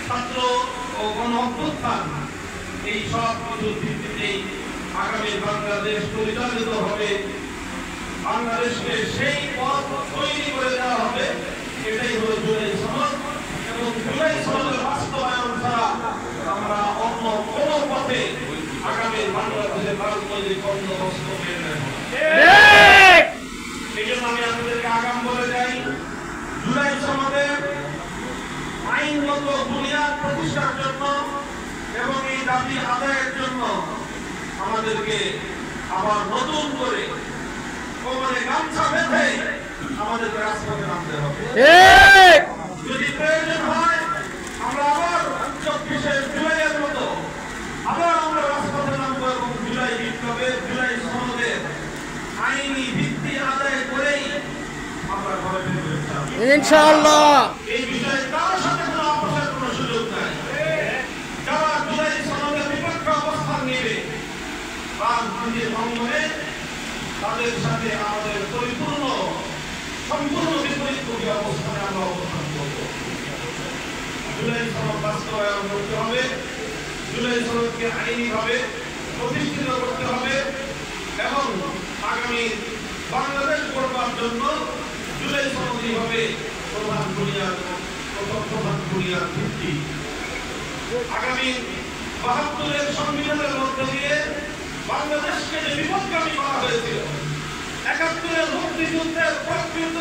ছাত্র ও গণ অভ্যুত্থান এই সব কিছুর ভিত্তিতেই আগামী বাংলাদেশ পরিচালিত হবে। বাংলাদেশকে সেই পথ তৈরি করে দেওয়া হবে, এটাই হলো জুলাই সনদ। এবং জুলাই সনদের বাস্তবায়ন ছাড়া আমরা অন্য কোন পথে আগামী বাংলাদেশের রাজনৈতিক বন্দোবস্ত পেয়ে নেব। এই জন্য আমি আপনাদেরকে আগাম বলে যাই, জুলাই সনদের আইনগত বুনিয়াদ প্রতিষ্ঠার জন্য এবং এই দাবি আদায়ের জন্য আমাদেরকে আবার নতুন করে কোমরে গামছা বেঁধে আমাদেরকে রাজপথে নামতে হবে। যদি প্রয়োজন হয় আমরা আবার 24শে জুলাইয়ের মতো আবার আমরা রাজপথে নামবো এবং জুলাই বিপ্লবে জুলাই সনদের আইনি ভিত্তি আদায় করেই আমরা ঘরে ফিরবো ইনশাআল্লাহ। এই বিষয়ে কারোর সাথে কোনো আপোষের কোনো সুযোগ নাই। যারা জুলাই সনদের বিপক্ষে অবস্থান নেবে রাজনীতির অঙ্গনে তাদের সাথে আমাদের সম্পূর্ণ বিপরীতমুখী অবস্থানে আমরা অবস্থান করব। জুলাই সনদ বাস্তবায়ন করতে হবে, জুলাই সনদকে আইনিভাবে প্রতিষ্ঠিত করতে হবে এবং আগামী বাংলাদেশ গড়বার জন্য জুলাই সনদই হবে প্রধান বুনিয়াদ ভিত্তি। আগামী ৭২-এর সংবিধানের মধ্যে দিয়ে বাংলাদেশকে যে বিপদগামী করা হয়েছিল, ৭১-এর মুক্তিযুদ্ধের প্রকৃত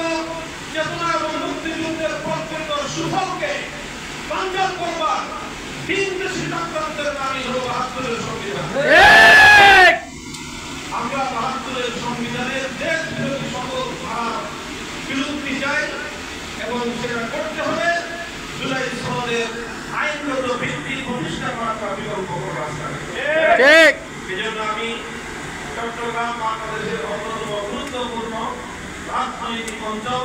চেতনা এবং মুক্তিযুদ্ধের প্রকৃত সুফলকে বাঞ্চাল করবার ভিনদেশী চক্রান্তের নামই হলো ৭২-এর সংবিধান। আমরা ৭২-এর সংবিধানের দেশ বিরোধী সকল ধারার বিলুপ্তি চাই এবং সেটা করতে হলে জুলাই সনদের আইনগত ভিত্তি প্রতিষ্ঠা করার বিকল্প কোনো রাস্তা নেই। এই জন্য আমি চট্টগ্রাম বাংলাদেশের অন্যতম গুরুত্বপূর্ণ রাজনৈতিক অঞ্চল,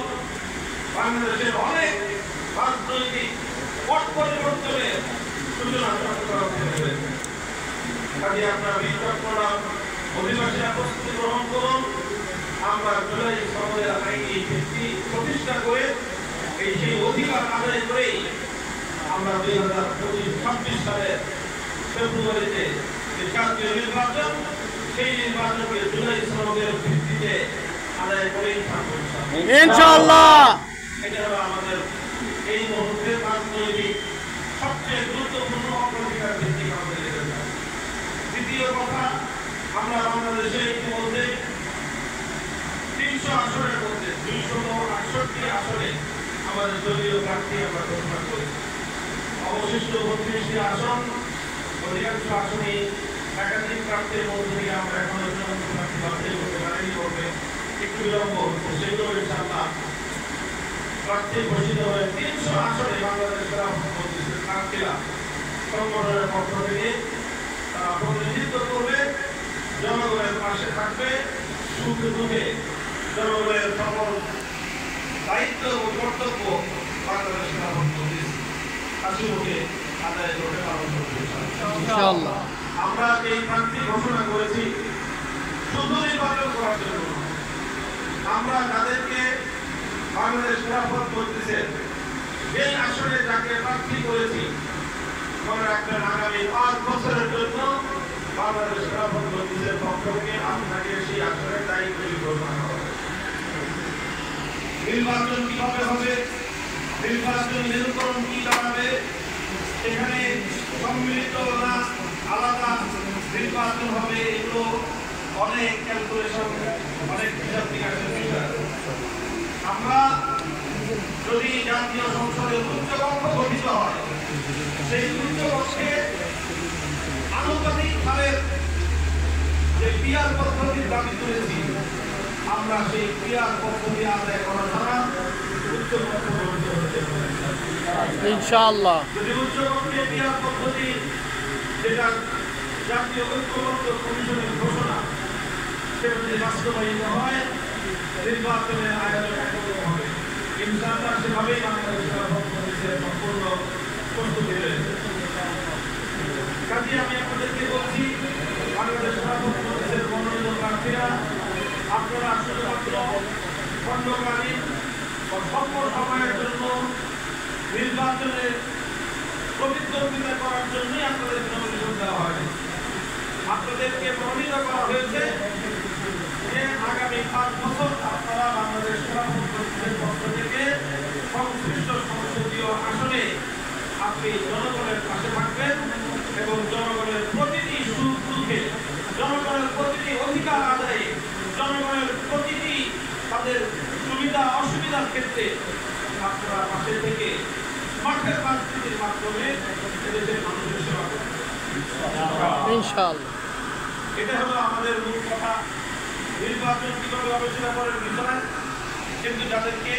বাংলাদেশের অনেক রাজনৈতিক পট পরিবর্তনের সূচনা চট্টগ্রাম থেকে হয়েছে। কাজে আপনারা এই চট্টগ্রাম অধিবাসীরা প্রস্তুতি গ্রহণ করুন। আমরা জুলাই সনদের আইনি ভিত্তি প্রতিষ্ঠা করে এই সেই অধিকার আদায় করেই আমরা ২০২৬ সালের ফেব্রুয়ারিতে যে জাতীয় নির্বাচন, সেই নির্বাচনকে জুলাই সনদের ভিত্তিতে আদায় করেই থাকবো ইনশাআল্লাহ। এটা হলো আমাদের এই মুহূর্তে রাজনৈতিক সবচেয়ে গুরুত্বপূর্ণ অগ্রাধিকার ভিত্তিক আমাদের এজেন্ডা। দ্বিতীয় কথা, আমরা বাংলাদেশে ইতিমধ্যে ৩০০ আসনের মধ্যে ২৬৮ আসনে আমাদের দলীয় প্রার্থী আমরা ঘোষণা করেছি। অবশিষ্ট ৩২টি আসন, অধিকাংশ আসনে একাধিক প্রার্থীর মধ্যে দিয়ে আমরা এখনো প্রার্থী বাছাই করতে পারিনি, করবে একটু বিলম্ব হচ্ছে। সেগুলো ইনশাআল্লাহ প্রার্থী ঘোষিত হয়ে ৩০০ আসনে বাংলাদেশ প্রার্থীরা সংগঠনের পক্ষ থেকে তারা প্রতিনিধিত্ব করবে, জনগণের পাশে থাকবে, সুখে দুঃখে জনগণের সকল দায়িত্ব ও কর্তব্য বাংলাদেশ হাসিমুখে আদায় করে পালন করতে ইনশাআল্লাহ। আমরা এই প্রার্থী ঘোষণা করেছি শুধু নির্বাচন করার জন্য। আমরা যাদেরকে বাংলাদেশ খেলাফত করতেছেন এই আসনে যাকে প্রার্থী করেছি, মনে রাখবেন আগামী ৫ বছরের জন্য বাংলাদেশ খেলাফত করতেছেন পক্ষ থেকে আপনাকে সেই আসনের দায়িত্ব ঘোষণা করা হবে। নির্বাচন কিভাবে হবে, নির্বাচন নিরূপণ কি দাঁড়াবে, এখানে সম্মিলিত না আলাদা নির্বাচন হবে, এগুলো অনেক ক্যালকুলেশন, অনেক হিসাব নিকাশের বিষয়। আমরা যদি জাতীয় সংসদে উচ্চকক্ষ গঠিত হয়, সেই উচ্চকক্ষে আনুপাতিক হারের যে পিয়ার পদ্ধতির দাবি তুলেছি, আমরা সেই পিয়ার পদ্ধতি আদায় করা ছাড়া উচ্চকক্ষ গঠিত হতে পারি ইনশাআল্লাহ। যদি উচ্চকক্ষে পিয়ার পদ্ধতি, যেটা জাতীয় ঐক্যবদ্ধ কমিশনের ঘোষণা, সেটা যদি বাস্তবায়িত হয়, নির্বাচনের আয়োজন হবে ইনশাআল্লাহ। সেভাবেই বাংলাদেশের সম্পূর্ণ প্রস্তুতি রয়েছে। কাজে আমি আপনাদেরকে বলছি, বাংলাদেশ সভাপতির মনোনীত প্রার্থীরা আপনারা শুধুমাত্র খণ্ডকালীন ও স্বল্প সময়ের জন্য নির্বাচনের প্রতি সহযোগিতা করার জন্যই আপনাদের নমিনেশন দেওয়া হয়। আপনাদেরকে মনোনীত করা হয়েছে যে আগামী 5 বছর আপনারা বাংলাদেশ খেলাফত মজলিসের পক্ষ থেকে সংশ্লিষ্ট সংসদীয় আসনে আপনি জনগণের পাশে থাকবেন এবং জনগণের প্রতিটি সুখ দুঃখে, জনগণের প্রতিটি অধিকার আদায়ে, জনগণের প্রতিটি তাদের সুবিধা অসুবিধার ক্ষেত্রে আপনারা পাশে থেকে মাঠের রাজনীতির মাধ্যমে এদেশের মানুষের সেবা করবেন ইনশাআল্লাহ। এটা হলো আমাদের মূল কথা। নির্বাচন কিভাবে হবে সেটা পরের বিষয়, কিন্তু যাদেরকে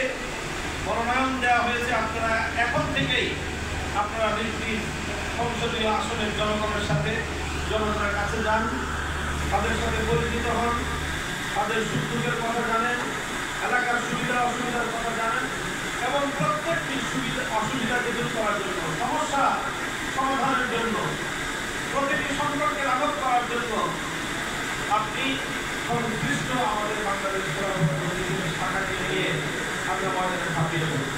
মনোনয়ন দেওয়া হয়েছে আপনারা এখন থেকেই আপনারা নিজ নিজ সংসদীয় আসনের জনগণের সাথে, জনগণের কাছে যান, তাদের সাথে পরিচিত হন, তাদের সুখ দুঃখের কথা জানেন, এলাকার সুবিধা অসুবিধার কথা জানেন এবং প্রত্যেকটি সুবিধা অসুবিধাকে দূর করার জন্য, সমস্যা সমাধানের জন্য, প্রতিটি সংকটকে লাঘব করার জন্য আপনি সংশ্লিষ্ট আমাদের বাংলাদেশ শাখাকে নিয়ে আমরা ময়দানে ঝাঁপিয়ে পড়ব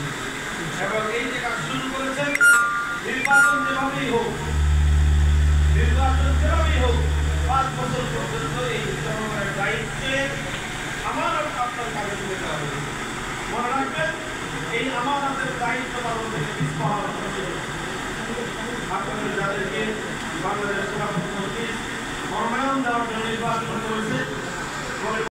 এবং এই যে কাজ শুরু করেছেন, নির্বাচন যেভাবেই হোক 5 বছর পর্যন্ত এই জনগণের দায়িত্বে আমানত আপনার কাছে তুলে দেওয়া হবে। মনে রাখবেন, এই আমানতের দায়িত্ব পালন থেকে পিছপা আপনাদের যাদেরকে বাংলাদেশ খেলাফত মজলিস মনোনয়ন দেওয়ার জন্য নির্বাচন করেছে